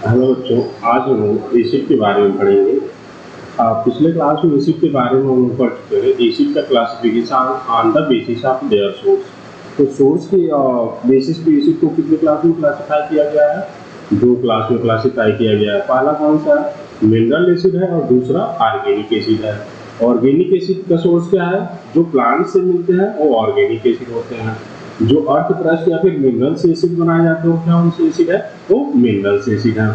Hello बच्चों, आज हम लोग एसिड के बारे में पढ़ेंगे। पिछले क्लास में एसिड के बारे में हम लोग पढ़ चुके हैं। एसिड का classification on the basis of their source. तो सोर्स के बेसिस पे एसिड को कितने क्लास में क्लासिफाई किया गया है? 2 क्लास में क्लासिफाई किया गया है। पहला कौन सा है? मिनरल एसिड है और दूसरा ऑर्गेनिक एसिड है। ऑर्गेनिक एसिड का सोर्स क्या है? जो प्लांट से मिलते हैं वो ऑर्गेनिक एसिड होते हैं। जो अर्थ क्रस्ट या फिर मिनरल से एसिड बनाए जाते हैं क्या उनसे एसिड है? वो मिनरल से एसिड है।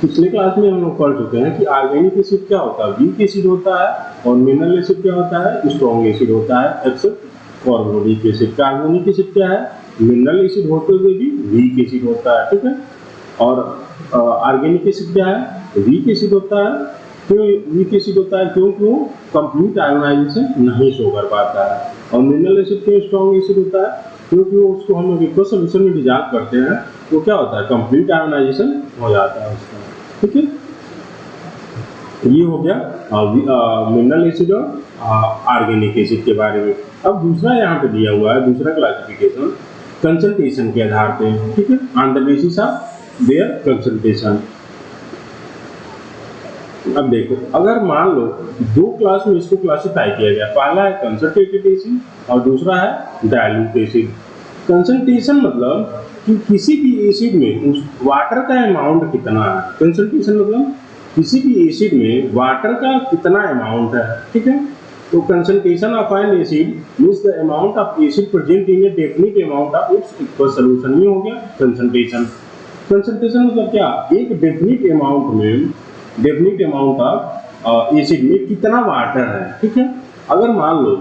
पिछले क्लास में हम लोग पढ़ चुके हैं कि ऑर्गेनिक एसिड क्या होता है? वीक एसिड होता है। और मिनरल एसिड क्या होता है? स्ट्रॉन्ग एसिड होता है, except carbonic acid. Carbonic acid क्या है? मिनरल एसिड होते हुए भी वीक एसिड होता है, ठीक है। और ऑर्गेनिक एसिड क्या है? वीक एसिड होता है। क्यों वीक एसिड होता है? क्योंकि वो कंप्लीट आयोनाइजेशन नहीं शो कर पाता है। और मिनरल एसिड क्यों स्ट्रॉन्ग एसिड होता है? क्योंकि वो उसको हम लोग एक्वस सॉल्यूशन में डिसॉल्व करते हैं तो क्या होता है? कंप्लीट आयोनाइजेशन हो जाता है उसका, ठीक है। ये हो गया मिनरल एसिड और ऑर्गेनिक एसिड के बारे में। अब दूसरा यहाँ पे दिया हुआ है, दूसरा क्लासिफिकेशन कंसंट्रेशन के आधार पे, ठीक है, on the basis of their concentration. अब देखो, अगर मान लो 2 क्लास में इसको क्लासिफाई किया गया, पहला है कंसंट्रेटेड एसिड और दूसरा है डाइल्यूट एसिड। कंसंट्रेशन मतलब कि किसी भी एसिड में उस वाटर का अमाउंट कितना है। कंसंट्रेशन मतलब किसी भी एसिड में वाटर का कितना अमाउंट है, ठीक है। तो concentration of an acid means the amount of acid present in A definite amount of its equals solution. ये हो गया कंसंट्रेशन। कंसंट्रेशन मतलब क्या? एक डेफिनिट अमाउंट ऑफ एसिड में कितना वाटर है, ठीक है। अगर मान लो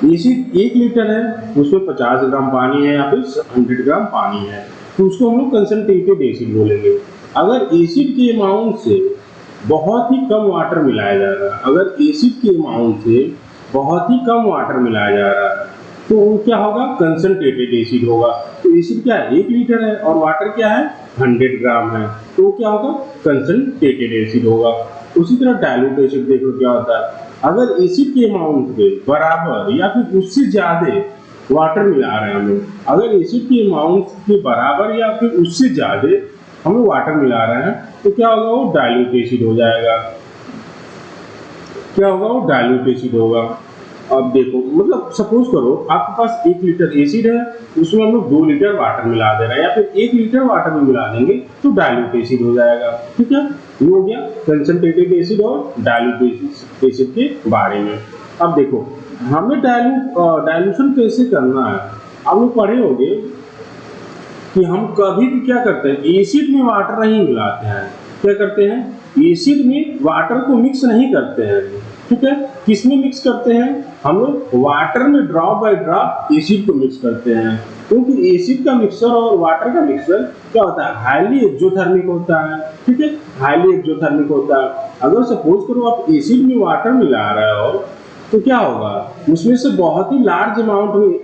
एसिड 1 लीटर है, उसमें 50 ग्राम पानी है या फिर 100 ग्राम पानी है, तो उसको हम लोग कंसंट्रेटेड एसिड बोलेंगे। अगर एसिड के अमाउंट से बहुत ही कम वाटर मिलाया जा रहा है, अगर एसिड के अमाउंट से बहुत ही कम वाटर मिलाया जा रहा है तो वो क्या होगा? कंसंट्रेटेड एसिड होगा। तो एसिड क्या है? 1 लीटर है और वाटर क्या है? 100 ग्राम है, तो वो क्या होगा? कंसंट्रेटेड एसिड होगा। उसी तरह डाइल्यूट एसिड देखो क्या होता है। अगर एसिड के अमाउंट के बराबर या फिर उससे ज्यादा वाटर मिला रहे हैं हम लोग, अगर एसिड के अमाउंट के बराबर या फिर उससे ज्यादा हम लोग वाटर मिला रहे हैं तो क्या होगा? वो डाइल्यूट एसिड हो जाएगा। क्या होगा? वो डाइल्यूट एसिड होगा। अब देखो, मतलब सपोज करो आपके पास 1 लीटर एसिड है, उसमें हम लोग 2 लीटर वाटर मिला दे रहे हैं या फिर 1 लीटर वाटर में मिला देंगे तो डाइल्यूट एसिड हो जाएगा, ठीक है। ये हो गया कंसंट्रेटेड एसिड और डाइल्यूट एसिड के बारे में। अब देखो, हमें डाइल्यूशन कैसे करना है। आप लोग पढ़े होंगे कि हम कभी भी क्या करते हैं? एसिड में वाटर नहीं मिलाते हैं। क्या करते हैं? एसिड में वाटर को मिक्स नहीं करते हैं, ठीक है। किसमें मिक्स करते हैं? हम लोग वाटर में ड्रॉप बाय ड्रॉप एसिड को मिक्स करते हैं, क्योंकि एसिड का मिक्सचर और वाटर का मिक्सचर क्या होता है? हाईली एक्सोथर्मिक होता है, ठीक है, हाईली एक्सोथर्मिक होता है। अगर सपोज करो आप एसिड में वाटर मिला रहे हो तो क्या होगा? उसमें से बहुत ही लार्ज अमाउंट में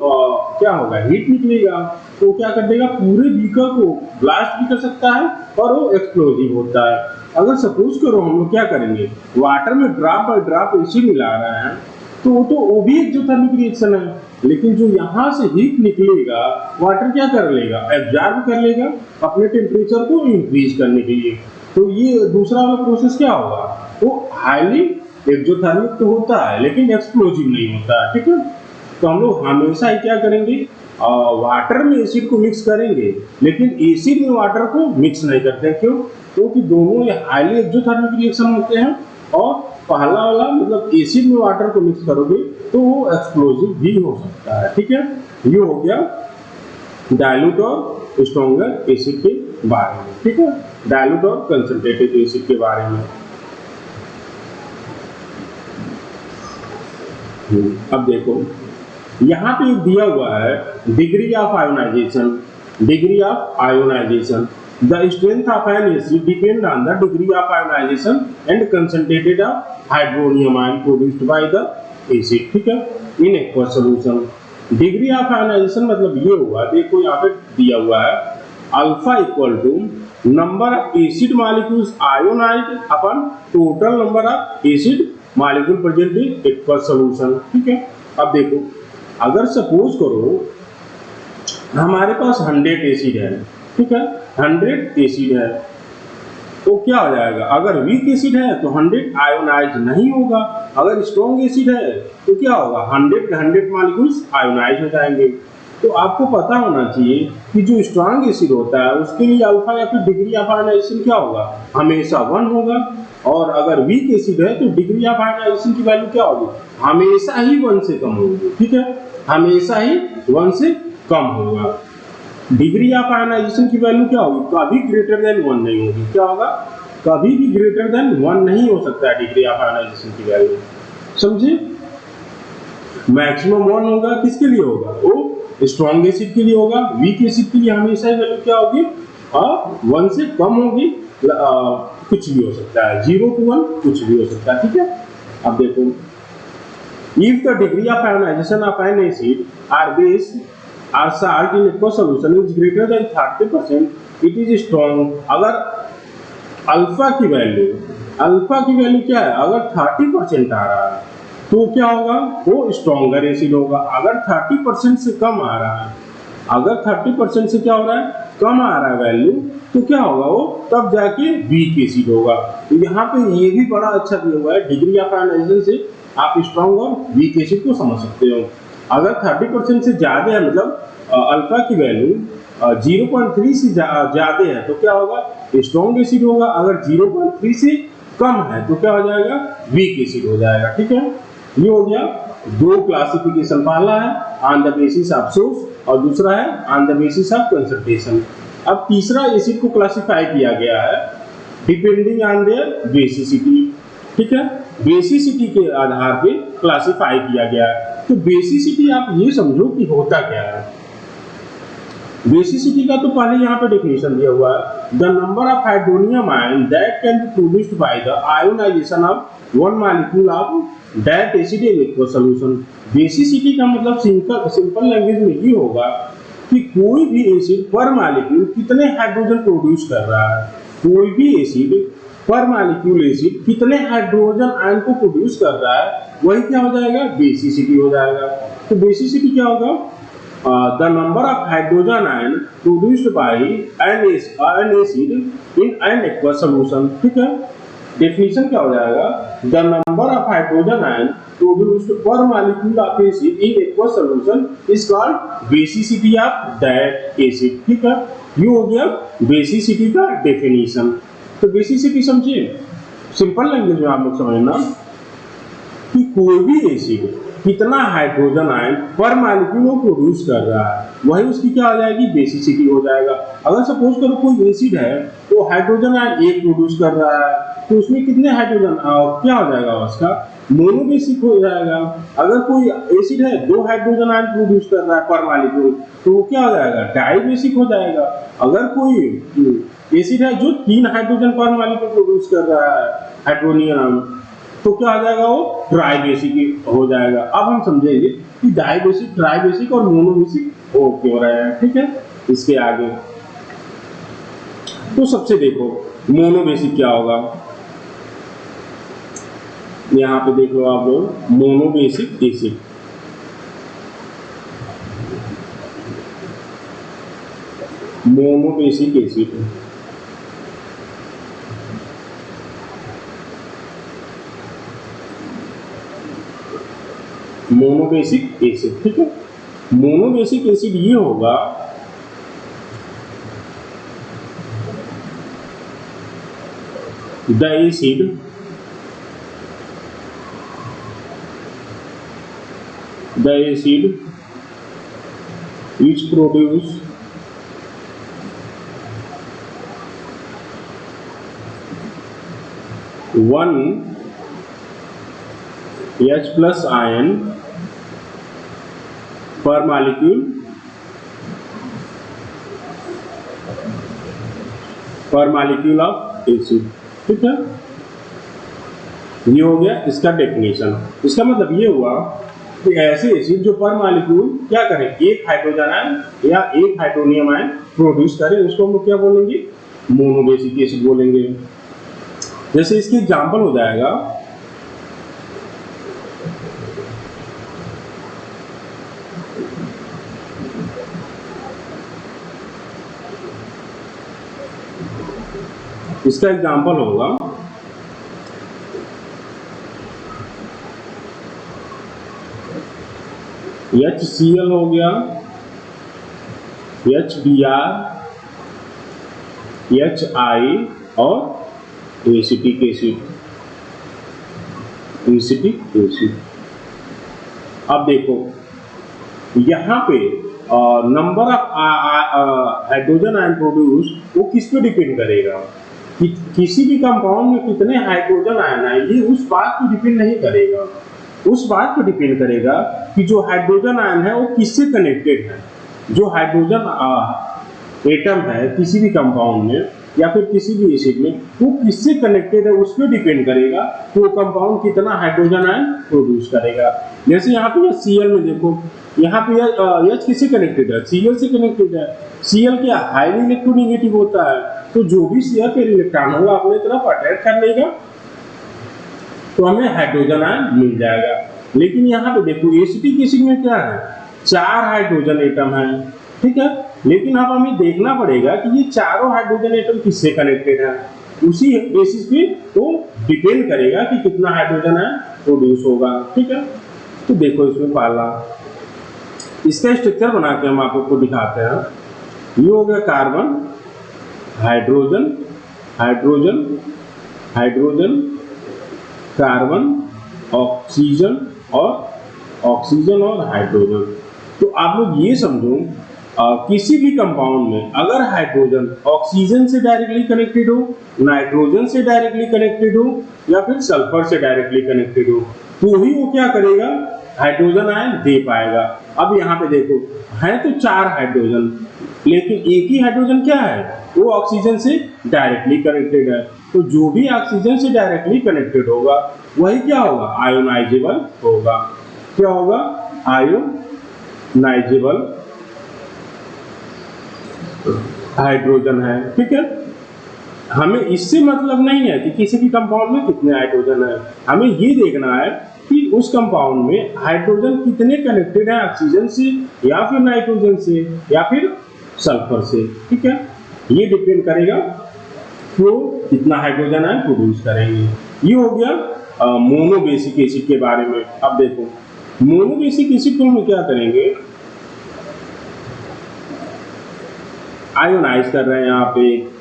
क्या होगा? हीट निकलेगा। तो क्या कर देगा? पूरे बीकर को ब्लास्ट भी कर सकता है और वो एक्सप्लोजिव होता है। अगर सपोज करो हम लोग क्या करेंगे, वाटर में ड्रॉप बाय ड्रॉप एसिड मिला रहे हैं तो वो भी एक्सोथर्मिक रिएक्शन है, लेकिन जो यहाँ से हीट निकलेगा वाटर क्या कर लेगा? एब्जॉर्ब कर लेगा अपने टेम्परेचर को इंक्रीज करने के लिए। तो ये दूसरा वाला प्रोसेस क्या होगा? वो हाईली एक्सोथर्मिक तो होता है लेकिन एक्सप्लोजिव नहीं होता है, ठीक है। तो हम लोग हमेशा ही क्या करेंगे? वाटर में एसिड को मिक्स करेंगे, लेकिन एसिड में वाटर को मिक्स नहीं करते। क्यों? क्योंकि दोनों हाईली एक्सोथर्मिक रिएक्शन होते हैं और पहला वाला मतलब एसिड में वाटर को मिक्स करोगे तो वो एक्सप्लोजिव भी हो सकता है, ठीक है। ये हो गया डाइल्यूट और स्ट्रॉन्गर एसिड के बारे में, ठीक है, डाइल्यूट और कंसंट्रेटेड एसिड के बारे में। अब देखो, यहाँ पे दिया हुआ है degree of ionization. Degree of ionization, the strength of an acid depend on the degree of ionization and concentrated of hydronium ion produced by the acid, ठीक है, in aqueous solution. Degree of ionization मतलब ये हुआ, देखो यहाँ पे दिया हुआ है alpha equal to number of acid molecules ionized upon total number of acid molecule present in aqueous solution, ठीक है। अब देखो, अगर सपोज करो हमारे पास 100 एसिड है, ठीक है, 100 एसिड है तो क्या हो जाएगा, अगर वीक एसिड है तो 100 आयोनाइज नहीं होगा, अगर स्ट्रॉन्ग एसिड है तो क्या होगा, 100 के 100 मॉलिक्यूल्स आयोनाइज हो जाएंगे। तो आपको पता होना चाहिए कि जो स्ट्रॉन्ग एसिड होता है उसके लिए अल्फा या फिर डिग्री ऑफ आयोनाइजेशन क्या होगा, हमेशा 1 होगा, और अगर वीक एसिड है तो डिग्री ऑफ आयोनाइजेशन की वैल्यू क्या होगी, हमेशा ही 1 से कम होगी। ठीक है, हमेशा ही 1 से कम होगा। डिग्री ऑफ आयोनाइजेशन की वैल्यू क्या होगी, कभी ग्रेटर देन 1 नहीं होगी। क्या होगा, कभी भी ग्रेटर देन 1 नहीं हो सकता है डिग्री ऑफ आयोनाइजेशन की वैल्यू, समझे। मैक्सिमम 1 होगा, किसके लिए होगा, वो स्ट्रॉन्ग एसिड के लिए होगा। वीक एसिड के लिए हमेशा वैल्यू क्या होगी, 1 से कम होगी। कुछ भी हो सकता है, 0 to 1 कुछ भी हो सकता है। ठीक है, अब देखो, if the degree of ionization of an acid or base or salt in aqueous solution is greater than 30%, it is strong। अगर अल्फा की वैल्यू क्या है, अगर 30% आ रहा है तो क्या होगा, वो स्ट्रॉन्गर एसिड होगा। अगर 30% से कम आ रहा है, अगर 30% से क्या हो रहा है, कम आ रहा है वैल्यू, तो क्या होगा, वो तब जाके वीक एसिड होगा। तो यहाँ पे ये भी बड़ा अच्छा दिया हुआ है, डिग्री ऑफ आयोनाइजेशन से आप स्ट्रॉन्ग और वीक एसिड को समझ सकते हो। अगर 30% से ज्यादा है, मतलब अल्फा की वैल्यू 0.3 से ज्यादा है तो क्या होगा, स्ट्रॉन्ग एसिड होगा। अगर 0.3 से कम है तो क्या हो जाएगा, वीक एसिड हो जाएगा। ठीक है, ये हो गया दो क्लासिफिकेशन, पहला है on the basis of source और दूसरा है on the basis of concentration. अब तीसरा एसिड को क्लासिफाई किया गया है डिपेंडिंग ऑन देयर बेसिसिटी। ठीक है, बेसिसिटी के आधार पे क्लासिफाई किया गया है। तो बेसिसिटी आप ये समझो कि होता क्या है। बेसिसिटी का तो पहले यहाँ पे डेफिनेशन दिया हुआ है, the number of hydronium ion that can be produced by the ionization of one molecule of that acid in aqueous solution. Basicity का मतलब सिंपल लैंग्वेज में ये होगा कि कोई भी एसिड पर मॉलिक्यूल कितने हाइड्रोजन प्रोड्यूस कर रहा है, कोई भी एसिड पर मॉलिक्यूल एसिड कितने हाइड्रोजन आयन को प्रोड्यूस कर रहा है, वही क्या हो जाएगा, बेसिसिटी हो जाएगा। तो बेसिसिटी क्या होगा, the number of hydrogen ion produced by an acid in an aqueous solution. ठीक है, डेफिनेशन क्या हो जाएगा, the number of hydrogen ion produced per molecule of acid in aqueous solution is called basicity of that acid. ठीक है, ये हो गया बेसिसिटी का डेफिनेशन। तो बेसिसिटी समझिए, सिंपल लैंग्वेज में आप लोग समझना कि कोई भी एसिड कितना हाइड्रोजन आयन पर मॉलिक्यूल को प्रोड्यूस कर रहा है, वही उसकी क्या हो जाएगी, बेसिसिटी हो जाएगा। अगर सपोज करो कोई एसिड है तो हाइड्रोजन आयन 1 प्रोड्यूस कर रहा है, तो उसमें कितने हाइड्रोजन क्या हो जाएगा, उसका मोनोबेसिक हो जाएगा। अगर कोई एसिड है 2 हाइड्रोजन आयन प्रोड्यूस कर रहा है पर मॉलिक्यूल, तो वो क्या हो जाएगा, डाइबेसिक हो जाएगा। अगर कोई एसिड है जो 3 हाइड्रोजन पर मॉलिक्यूल प्रोड्यूस कर रहा है हाइड्रोनियम, तो क्या हो जाएगा, वो ट्राइबेसिक हो जाएगा। अब हम समझेंगे कि डाइबेसिक, ट्राइबेसिक और मोनोबेसिक हो क्यों रहे हैं। ठीक है, इसके आगे तो सबसे देखो मोनोबेसिक क्या होगा, यहाँ पे देख लो आप लोग, monobasic acid, monobasic acid monobasic acid. ठीक है, मोनोबेसिक एसिड ये होगा the acid which produce one H plus ion per molecule of acid। ठीक है, ये हो गया इसका डेफिनेशन। इसका मतलब ये हुआ कि ऐसे एसिड जो पर मॉलिक्यूल क्या करें, एक हाइड्रोजन आयन या एक हाइड्रोनियम आयन प्रोड्यूस करें, उसको हम क्या बोलेंगे, मोनोबेसिक एसिड बोलेंगे। जैसे इसकी एग्जांपल हो जाएगा, इसका एग्जांपल होगा HCl हो गया, HBr, HI और एसिटिक एसिड। अब देखो यहाँ पे number of hydrogen ion produce वो किस पे डिपेंड करेगा कि किसी भी कंपाउंड में कितने हाइड्रोजन आयन आएंगे, उस बात पे डिपेंड नहीं करेगा। उस बात पे डिपेंड करेगा कि जो हाइड्रोजन आयन है वो किससे कनेक्टेड है। जो हाइड्रोजन एटम है किसी भी कंपाउंड में या फिर किसी भी एसिड में, वो किससे कनेक्टेड है उस पर डिपेंड करेगा कि वो कंपाउंड कितना हाइड्रोजन आयन प्रोड्यूस करेगा। जैसे यहाँ पे Cl में देखो, यहाँ पे H किससे कनेक्टेड है, Cl से कनेक्टेड है। Cl क्या हाईली इलेक्ट्रोनेगेटिव होता है, तो जो भी Cl पे इलेक्ट्रॉन होगा अपने तरफ अट्रैक्ट कर लेगा तो हमें हाइड्रोजन आयन मिल जाएगा। लेकिन यहाँ पे देखो एसिटिक एसिड में क्या है, 4 हाइड्रोजन एटम है, ठीक है। लेकिन अब हमें देखना पड़ेगा कि ये चारों हाइड्रोजन एटम किससे कनेक्टेड है, उसी बेसिस पे तो डिपेंड करेगा कि कितना हाइड्रोजन आयन प्रोड्यूस होगा, ठीक है। तो देखो इसमें पहला इसका स्ट्रक्चर बना के हम आपको दिखाते हैं। ये हो गया carbon, hydrogen, hydrogen, hydrogen, carbon, oxygen और हाइड्रोजन। तो आप लोग ये समझो किसी भी कंपाउंड में अगर हाइड्रोजन ऑक्सीजन से डायरेक्टली कनेक्टेड हो, नाइट्रोजन से डायरेक्टली कनेक्टेड हो या फिर सल्फर से डायरेक्टली कनेक्टेड हो, तो ही वो क्या करेगा, हाइड्रोजन आयन दे पाएगा। अब यहाँ पे देखो है तो 4 हाइड्रोजन, लेकिन एक ही हाइड्रोजन क्या है, वो ऑक्सीजन से डायरेक्टली कनेक्टेड है। तो जो भी ऑक्सीजन से डायरेक्टली कनेक्टेड होगा वही क्या होगा, आयोनाइजेबल होगा। क्या होगा, आयोनाइजेबल हाइड्रोजन है, ठीक है। हमें इससे मतलब नहीं है कि किसी भी कंपाउंड में कितने हाइड्रोजन है, हमें ये देखना है कि उस कंपाउंड में हाइड्रोजन कितने कनेक्टेड है ऑक्सीजन से या फिर नाइट्रोजन से या फिर सल्फर से, ठीक है। ये डिपेंड करेगा वो कितना हाइड्रोजन आयन प्रोड्यूस करेंगे। ये हो गया मोनोबेसिक एसिड के बारे में। अब देखो मोनोबेसिक एसिड को हम क्या करेंगे, आयोनाइज कर रहे हैं यहाँ पे।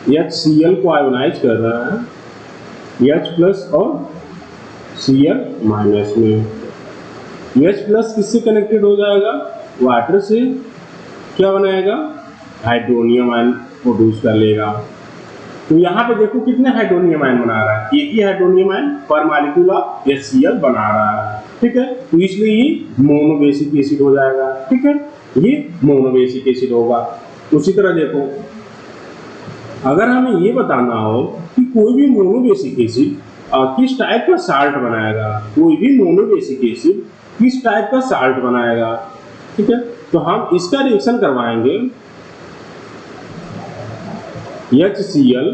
HCl को आयोनाइज कर रहा है H प्लस और Cl माइनस में। H प्लस किससे कनेक्टेड हो जाएगा, वाटर से, क्या बनाएगा, हाइड्रोनियम आयन प्रोड्यूस कर लेगा। तो यहाँ पे देखो कितने हाइड्रोनियम आयन बना रहा है, एक ही hydronium ion per molecule of HCl बना रहा है, ठीक है। तो इसलिए ये मोनोबेसिक एसिड हो जाएगा, ठीक है। ये मोनोबेसिक एसिड होगा। उसी तरह देखो अगर हमें ये बताना हो कि कोई भी मोनोबेसिक एसिड किस टाइप का साल्ट बनाएगा, कोई भी मोनोबेसिक एसिड किस टाइप का साल्ट बनाएगा, ठीक है। तो हम इसका रिएक्शन करवाएंगे HCl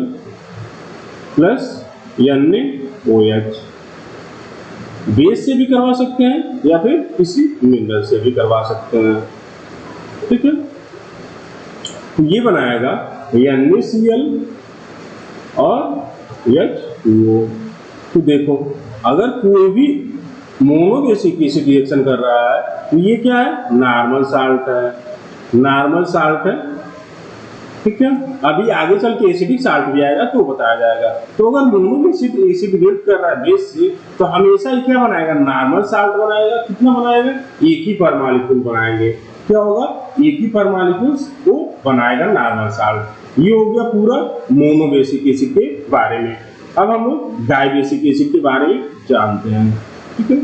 प्लस NaOH। बेस से भी करवा सकते हैं या फिर किसी मिनरल से भी करवा सकते हैं, ठीक है। तो ये बनाएगा NaCl और H2O। तो देखो अगर कोई भी मोनोबेसिक एसिड रिएक्शन कर रहा है तो ये क्या है, नॉर्मल साल्ट है, नॉर्मल साल्ट है, ठीक है। अभी आगे चल के एसिडिक साल्ट भी आएगा तो बताया जाएगा। तो अगर मोनोबेसिक एसिड रिएक्ट कर रहा है बेस से तो हमेशा ही क्या बनाएगा, नॉर्मल साल्ट बनाएगा। कितना बनाएगा, एक ही पर मॉलिक्यूल बनाएंगे। क्या होगा, एक ही पर मॉलिक्यूल को बनाएगा नॉर्मल साल्ट। ये हो गया पूरा मोनोबेसिक एसिड के बारे में। अब हम लोग डाइबेसिक एसिड के बारे में जानते हैं, ठीक है।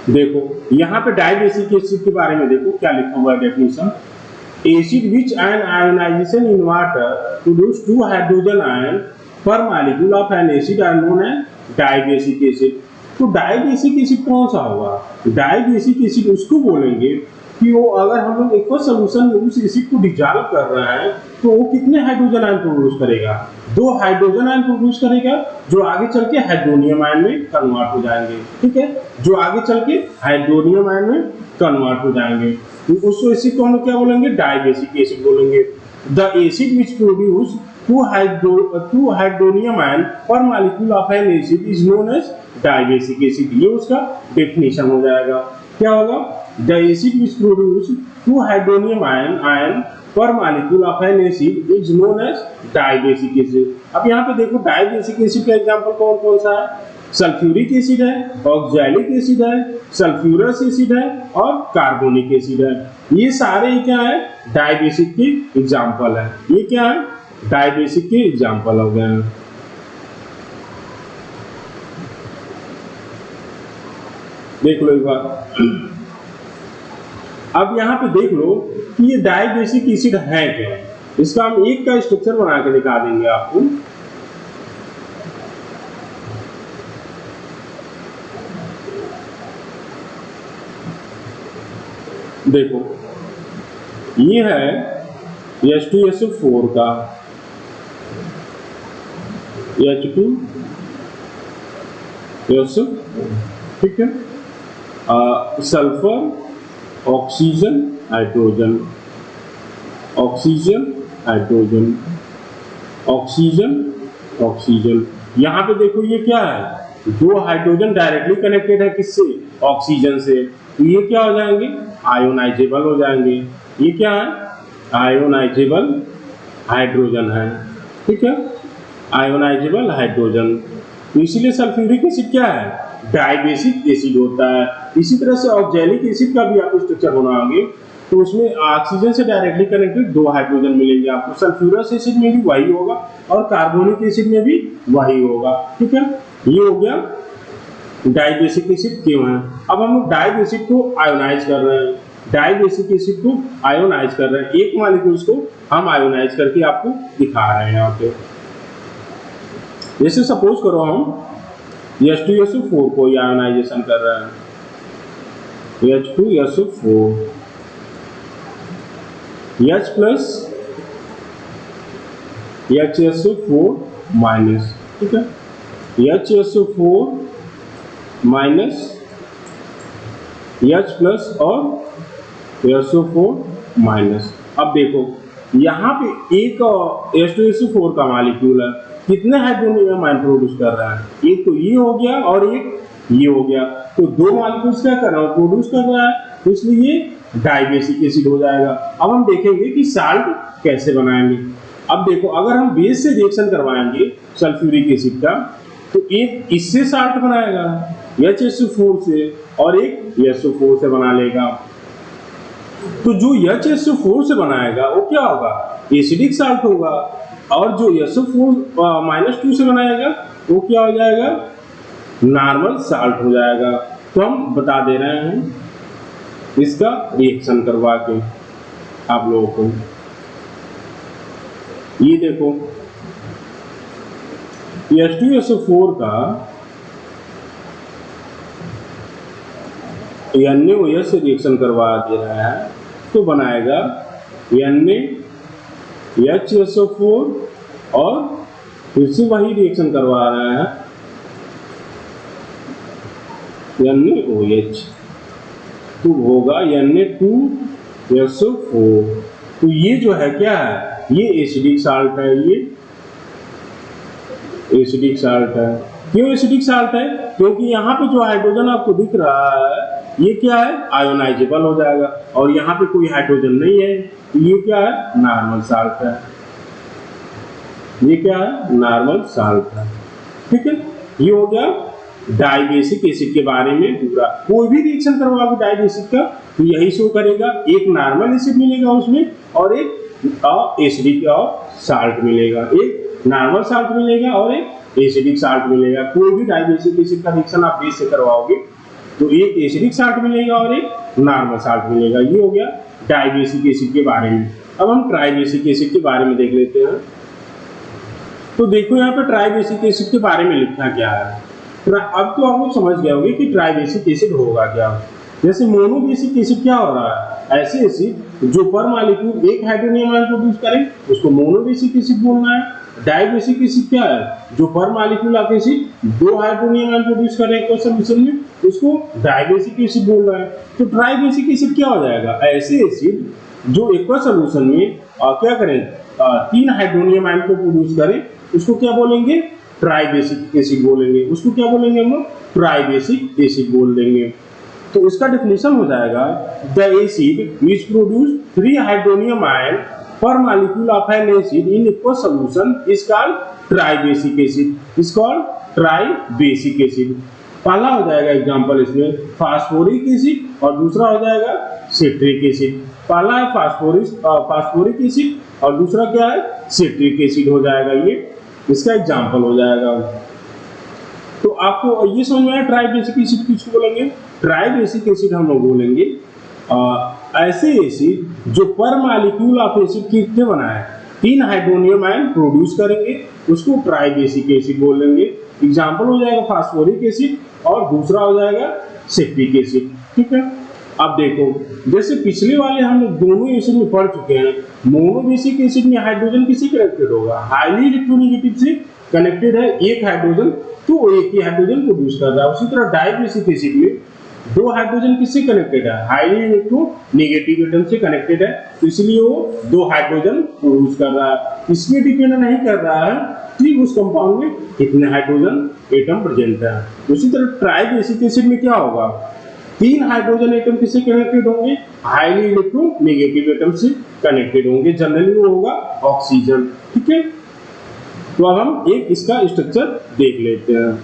देखो यहाँ पे डाइबेसिक एसिड के बारे में देखो क्या लिखा हुआ है definition, acid which an ionization in water produce 2 hydrogen ion per molecule of an acid are known as dibasic acid. तो डाइबेसिक एसिड कौन सा होगा? डाइबेसिक एसिड उसको बोलेंगे कि वो अगर हम लोग एक सोल्यूशन में उस एसिड को डिजॉल्व कर रहे हैं तो वो कितने हाइड्रोजन आयन प्रोड्यूस करेगा? 2 हाइड्रोजन आयन प्रोड्यूस करेगा, जो आगे चल के हाइड्रोनियम आयन में कन्वर्ट हो जाएंगे। ठीक है, जो आगे चल के हाइड्रोनियम आयन में कन्वर्ट हो जाएंगे। तो उस एसिड को हम लोग क्या बोलेंगे? डाइबेसिक एसिड बोलेंगे। The acid which produce 2 hydronium ion per molecule of an acid is known as dibasic acid. ये उसका डेफिनेशन हो जाएगा। क्या होगा? The acid which produce 2 hydronium ion per molecule of an acid is known as dibasic acid. अब यहाँ पे देखो डाइबेसिक एसिड का एग्जांपल कौन कौन सा है? सल्फ्यूरिक एसिड है, ऑक्सैलिक एसिड है, सल्फ्यूरस एसिड है और कार्बोनिक एसिड है। ये सारे क्या है? डाइबेसिक के एग्जांपल है। ये क्या है? डाइबेसिक के एग्जांपल हो गए हैं। देख लो एक बार। अब यहाँ पे देख लो कि ये डाइबेसिक एसिड है क्या? इसका हम एक का स्ट्रक्चर बना के दिखा देंगे आपको। देखो ये है H2SO4 का H2SO, ठीक है, sulphur, oxygen, hydrogen, oxygen, hydrogen, oxygen, oxygen. यहाँ पे देखो ये क्या है? 2 हाइड्रोजन डायरेक्टली कनेक्टेड है किससे? ऑक्सीजन से। तो ये क्या हो जाएंगे? आयोनाइजेबल हो जाएंगे। ये क्या है? आयोनाइजेबल हाइड्रोजन है। ठीक है, आयोनाइजेबल हाइड्रोजन। तो इसीलिए सल्फ्यूरिक एसिड क्या है? डाइबेसिक एसिड होता है। इसी तरह से ऑक्सैलिक एसिड का भी आप स्ट्रक्चर बनाओगे तो उसमें ऑक्सीजन से डायरेक्टली कनेक्टेड 2 हाइड्रोजन मिलेंगे आपको। सल्फ्यूरस एसिड में भी वही होगा और कार्बोनिक एसिड में भी वही होगा। ठीक है, ये हो गया डाइबेसिक एसिड क्यों है। अब हम लोग डाइबेसिक को आयोनाइज कर रहे हैं, डाइबेसिक एसिड को आयोनाइज कर रहे हैं। एक मॉलिक्यूल्स को हम आयोनाइज करके आपको दिखा रहे हैं यहाँ पे। जैसे सपोज करो हम H2SO4 को आयोनाइजेशन कर रहे हैं, H2SO4 H plus HSO4 minus. ठीक है, HSO4 माइनस H प्लस और SO4 माइनस। अब देखो यहाँ पे एक H2SO4 का मॉलिक्यूल है, कितने हाइड्रोनियम आयन प्रोड्यूस कर रहा है? एक तो ये हो गया और एक ये हो गया। तो 2 मॉलिक्यूल्स क्या कर रहा है? प्रोड्यूस कर रहा है, तो इसलिए ये डाइबेसिक एसिड हो जाएगा। अब हम देखेंगे कि साल्ट कैसे बनाएंगे। अब देखो अगर हम बेस से रिएक्शन करवाएंगे सल्फ्यूरिक एसिड का तो एक इससे साल्ट बनाएगा HSO4 से और एक SO4 से बना लेगा। तो जो HSO4 से बनाएगा वो क्या होगा? एसिडिक साल्ट होगा और जो SO4-2 से बनाएगा वो क्या हो जाएगा? नॉर्मल साल्ट हो जाएगा। तो हम बता दे रहे हैं इसका रिएक्शन करवा के आप लोगों को। ये देखो H2SO4 का NaOH से रिएक्शन करवा दे रहा है तो बनाएगा NaHSO4 और फिर से वही रिएक्शन करवा रहा है NaOH, तो होगा Na2SO4। तो ये जो है क्या है? ये एसिडिक साल्ट है। ये एसिडिक साल्ट है। क्यों एसिडिक साल्ट है? क्योंकि यहाँ पे जो हाइड्रोजन आपको दिख रहा है ये क्या है? आयोनाइजेबल हो जाएगा और यहाँ पे कोई हाइड्रोजन नहीं है, तो ये क्या है? नॉर्मल साल्ट है। ये क्या है? नॉर्मल साल्ट है। ठीक है, ये हो गया डाइबेसिक एसिड के बारे में पूरा। कोई भी रिएक्शन करवाओगे डाइबेसिक का तो यही शो करेगा, एक नॉर्मल एसिड मिलेगा उसमें और एक एसिडिक और साल्ट मिलेगा, एक नॉर्मल साल्ट मिलेगा और एक एसिडिक साल्ट मिलेगा। कोई भी डाइबेसिक एसिड का रिएक्शन आप बेस से करवाओगे तो एक एसिडिक साल्ट मिलेगा और एक नॉर्मल साल्ट मिलेगा। ये हो गया डाइबेसिक एसिड के बारे में। अब हम ट्राइबेसिक एसिड के बारे में देख लेते हैं। तो देखो यहाँ पे ट्राइबेसिक एसिड के बारे में लिखा क्या है। अब तो आप लोग समझ गए होंगे कि ट्राइबेसिक एसिड होगा क्या। जैसे मोनोबेसिक एसिड क्या हो रहा है, ऐसे एसिड जो पर मॉलिक्यूल एक हाइड्रोनियम आयन प्रोड्यूस करे उसको मोनोबेसिक एसिड बोलना है। डाइबेसिक एसिड क्या है, जो पर मॉलिक्यूल ऑफ एसिड दो हाइड्रोनियम आयन प्रोड्यूस करे एक सॉल्यूशन में, उसको डाइबेसिक एसिड बोल रहा है। तो ट्राइबेसिक एसिड क्या हो जाएगा, ऐसे एसिड जो एक सॉल्यूशन में क्या करें, तीन हाइड्रोनियम आयन को प्रोड्यूस करें, उसको क्या बोलेंगे, ट्राइबेसिक एसिड बोलेंगे। उसको क्या बोलेंगे हम लोग, ट्राइबेसिक एसिड बोल देंगे। तो इसका डेफिनेशन हो जाएगा, the acid which produce 3 hydronium ion per molecule of an acid in aqueous solution is called tribasic acid. Is called tribasic acid. पहला हो जाएगा एग्जांपल इसमें फास्फोरिक एसिड और दूसरा हो जाएगा सिट्रिक एसिड। पहला है फास्फोरिक एसिड और दूसरा क्या है, सिट्रिक एसिड हो जाएगा, ये इसका एग्जांपल हो जाएगा। तो आपको ये समझ में आया ट्राइबेसिक एसिड किसको बोलेंगे। ट्राइबेसिक एसिड हम लोग बोलेंगे ऐसे एसिड जो पर मॉलिक्यूल ऑफ एसिड कितने बनाए, 3 हाइड्रोनियम आयन प्रोड्यूस करेंगे, उसको ट्राइबेसिक एसिड बोलेंगे। एग्जांपल हो जाएगा फास्फोरिक एसिड और दूसरा हो जाएगा सिट्रिक एसिड। ठीक है, अब देखो जैसे पिछले वाले हम लोग दोनों एसिड में पढ़ चुके हैं, मोनोबेसिक एसिड में हाइड्रोजन किससे कनेक्टेड होगा, हाईली इलेक्ट्रोनेगेटिव से कनेक्टेड है, एक हाइड्रोजन तो एक ही हाइड्रोजन प्रोड्यूस कर रहा है। उसी तरह डाइबेसिक एसिड में दो हाइड्रोजन किससे कनेक्टेड है, हाईली इलेक्ट्रोनेगेटिव एटम से कनेक्टेड है, तो इसलिए वो दो हाइड्रोजन प्रोड्यूस कर रहा है। इसमें डिपेंड नहीं कर रहा है कि उस कंपाउंड में कितने हाइड्रोजन एटम प्रेजेंट है। उसी तरह ट्राइबेसिक एसिड में क्या होगा, 3 हाइड्रोजन एटम किससे कनेक्टेड होंगे, हाईली इलेक्ट्रोनेगेटिव एटम से कनेक्टेड होंगे, जनरली वो होगा ऑक्सीजन। ठीक है, तो अब हम एक इसका स्ट्रक्चर देख लेते हैं।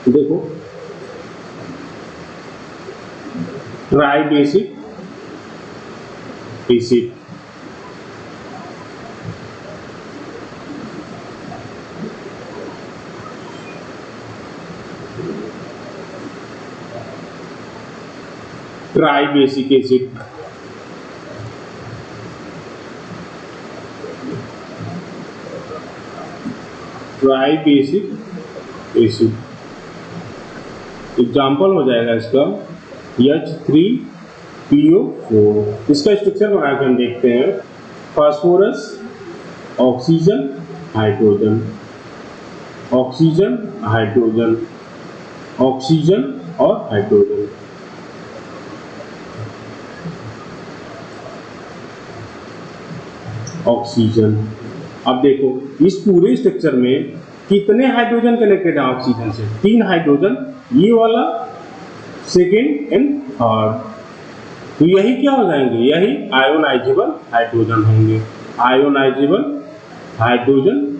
देखो tribasic acid, tribasic acid tribasic acid example हो जाएगा इसका H3PO4। इसका स्ट्रक्चर बना के हम देखते हैं, phosphorus, oxygen, hydrogen, oxygen, hydrogen, oxygen और हाइड्रोजन। ऑक्सीजन, अब देखो इस पूरे स्ट्रक्चर में कितने हाइड्रोजन कनेक्टेड है ऑक्सीजन से, 3 हाइड्रोजन, ये वाला सेकेंड एंड थर्ड, तो यही क्या हो जाएंगे, यही आयोनाइजेबल हाइड्रोजन होंगे, आयोनाइजेबल हाइड्रोजन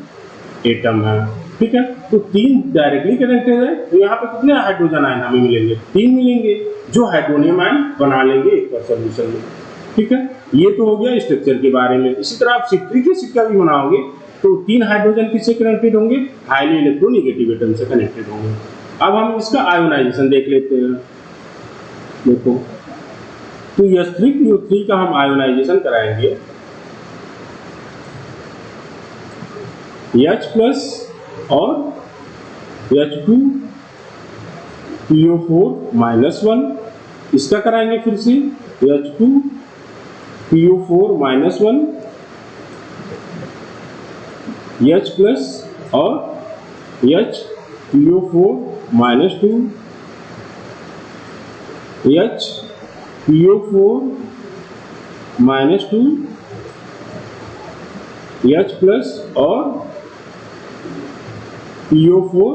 एटम है। ठीक है, तो 3 डायरेक्टली कनेक्टेड है, तो यहाँ पे कितने हाइड्रोजन आयन हमें मिलेंगे, 3 मिलेंगे, जो हाइड्रोनियम आयन बना लेंगे एक बार सॉल्यूशन में। ठीक है, ये तो हो गया स्ट्रक्चर के बारे में। इसी तरह आप सिट्रिक एसिड का भी बनाओगे तो 3 हाइड्रोजन किससे कनेक्टेड होंगे, हाईली इलेक्ट्रोनेगेटिव एटम से कनेक्टेड होंगे। अब हम इसका आयोनाइजेशन देख लेते हैं। देखो तो H3PO3 का हम आयोनाइजेशन कराएंगे, H प्लस और H2PO4 -1, इसका कराएंगे फिर से H2PO4 -1, H प्लस और HPO4 -2, HPO4 -2, H प्लस और PO4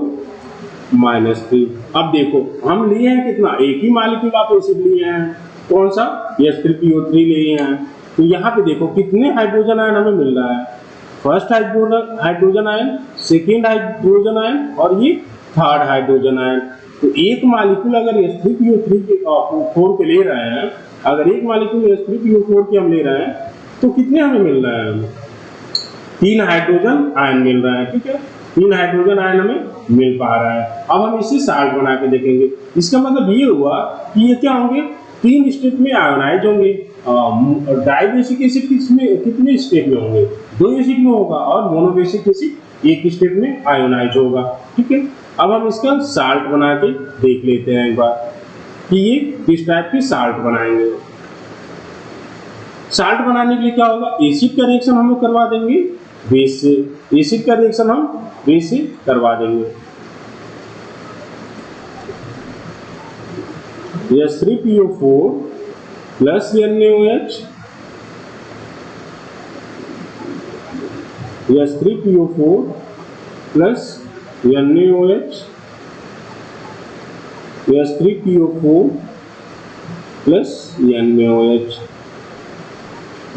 -3। अब देखो हम लिए हैं कितना, एक ही मॉलिक्यूल ऑफ एसिड लिए हैं, कौन सा, H3PO3 लिए हैं। तो यहाँ पे देखो कितने हाइड्रोजन आयन हमें मिल रहा है, first hydrogen ion, second hydrogen ion और ये थर्ड हाइड्रोजन आयन। तो एक मॉलिक्यूल अगर H3PO4 के ले रहे हैं, अगर एक मॉलिक्यूल H3PO4 के हम ले रहे हैं तो कितने हमें मिल रहे हैं, 3 हाइड्रोजन आयन मिल रहे हैं। ठीक है, 3 हाइड्रोजन आयन हमें मिल पा रहा है। अब हम इसे साल्ट बना के देखेंगे। इसका मतलब ये हुआ कि ये क्या होंगे, 3 स्टेप में आयोनाइज होंगे। डाइबेसिक एसिड कितने स्टेप में होंगे, 2 स्टेप में होगा, और मोनोबेसिक एसिड 1 स्टेप में आयोनाइज होगा। ठीक है, अब हम इसका साल्ट बना के देख लेते हैं एक बार कि ये किस टाइप की साल्ट बनाएंगे। साल्ट बनाने के लिए क्या होगा, एसिड का रिएक्शन हम लोग करवा देंगे बेस से। एसिड का रिएक्शन हम बेस से करवा देंगे। H3PO4 plus NaOH, H3PO4 plus NaOH, H3PO4 plus NaOH।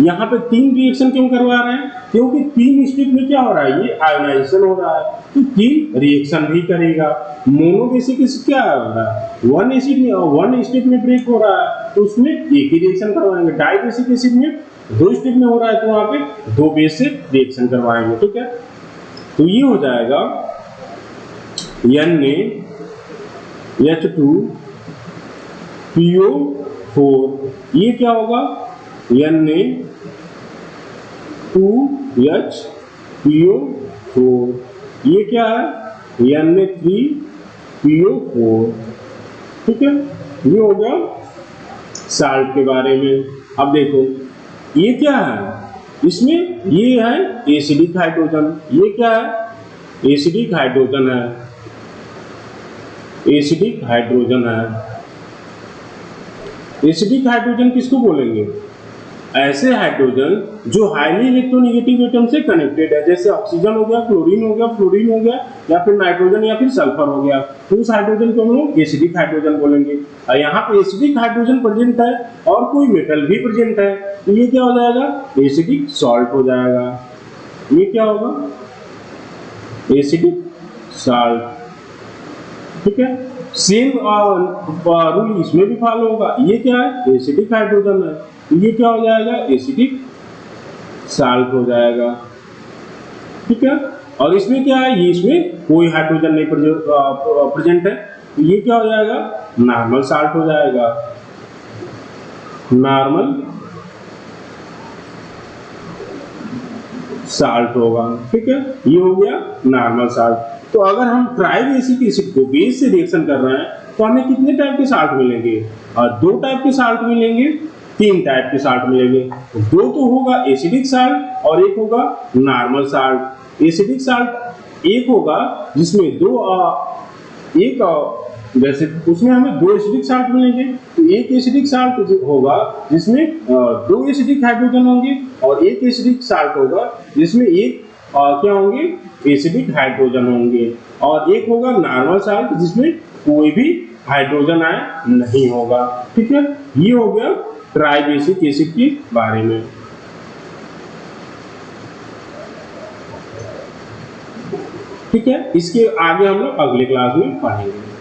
यहाँ पे 3 रिएक्शन क्यों करवा रहे हैं, क्योंकि 3 स्टेप में क्या हो रहा है, ये आयोनाइजेशन हो रहा है, तो 3 रिएक्शन भी करेगा। मोनोबेसिक एसिड क्या हो रहा है, 1 एसिड में 1 स्टेप में ब्रेक हो रहा है, तो उसमें एक ही रिएक्शन करवाएंगे। डाइबेसिक एसिड में 2 स्टेप में हो रहा है, तो वहां पे 2 बेस से रिएक्शन करवाएंगे। ठीक है, तो ये हो जाएगा NaH2PO4, ये क्या होगा, Na2HPO4, ये क्या है, Na3PO4। ठीक है, ये हो गया साल्ट के बारे में। अब देखो ये क्या है, इसमें ये है एसिडिक हाइड्रोजन, ये क्या है, एसिडिक हाइड्रोजन है, एसिडिक हाइड्रोजन है। एसिडिक हाइड्रोजन किसको बोलेंगे, ऐसे हाइड्रोजन जो हाईली इलेक्ट्रोनेगेटिव एटम से कनेक्टेड है, जैसे ऑक्सीजन हो गया, क्लोरीन हो गया, फ्लोरीन हो गया, या फिर नाइट्रोजन या फिर सल्फर हो गया, तो उस हाइड्रोजन को हम लोग एसिडिक हाइड्रोजन बोलेंगे। और यहाँ पे एसिडिक हाइड्रोजन प्रेजेंट है और कोई मेटल भी प्रेजेंट है, तो ये क्या हो जाएगा, एसिडिक सॉल्ट हो जाएगा। ये क्या होगा, एसिडिक सॉल्ट। ठीक है, सेम रूल इसमें भी फॉलो होगा। ये क्या है, एसिडिक हाइड्रोजन है, तो ये क्या हो जाएगा, एसिडिक सॉल्ट हो जाएगा। ठीक है, और इसमें क्या है, ये इसमें कोई हाइड्रोजन नहीं प्रेजेंट है, तो ये क्या हो जाएगा, नॉर्मल सॉल्ट हो जाएगा, नॉर्मल सॉल्ट होगा। ठीक है, ये हो गया नॉर्मल सॉल्ट। तो अगर हम ट्राइबेसिक एसिड को बेस से रिएक्शन कर रहे हैं, तो हमें कितने टाइप के साल्ट मिलेंगे, 2 टाइप के साल्ट मिलेंगे, 3 टाइप के साल्ट मिलेंगे। 2 तो होगा एसिडिक साल्ट और 1 होगा नॉर्मल साल्ट। एसिडिक साल्ट 1 होगा जिसमें जैसे उसमें हमें 2 एसिडिक साल्ट मिलेंगे, तो 1 एसिडिक साल्ट होगा जिसमें 2 एसिडिक हाइड्रोजन होंगे, और 1 एसिडिक साल्ट होगा जिसमें 1 क्या होंगे, एसिडिक हाइड्रोजन होंगे, और 1 होगा नॉर्मल साल्ट जिसमें कोई भी हाइड्रोजन आयन नहीं होगा। ठीक है, ये हो गया ट्राइबेसिक एसिड के बारे में। ठीक है, इसके आगे हम लोग अगले क्लास में पढ़ेंगे।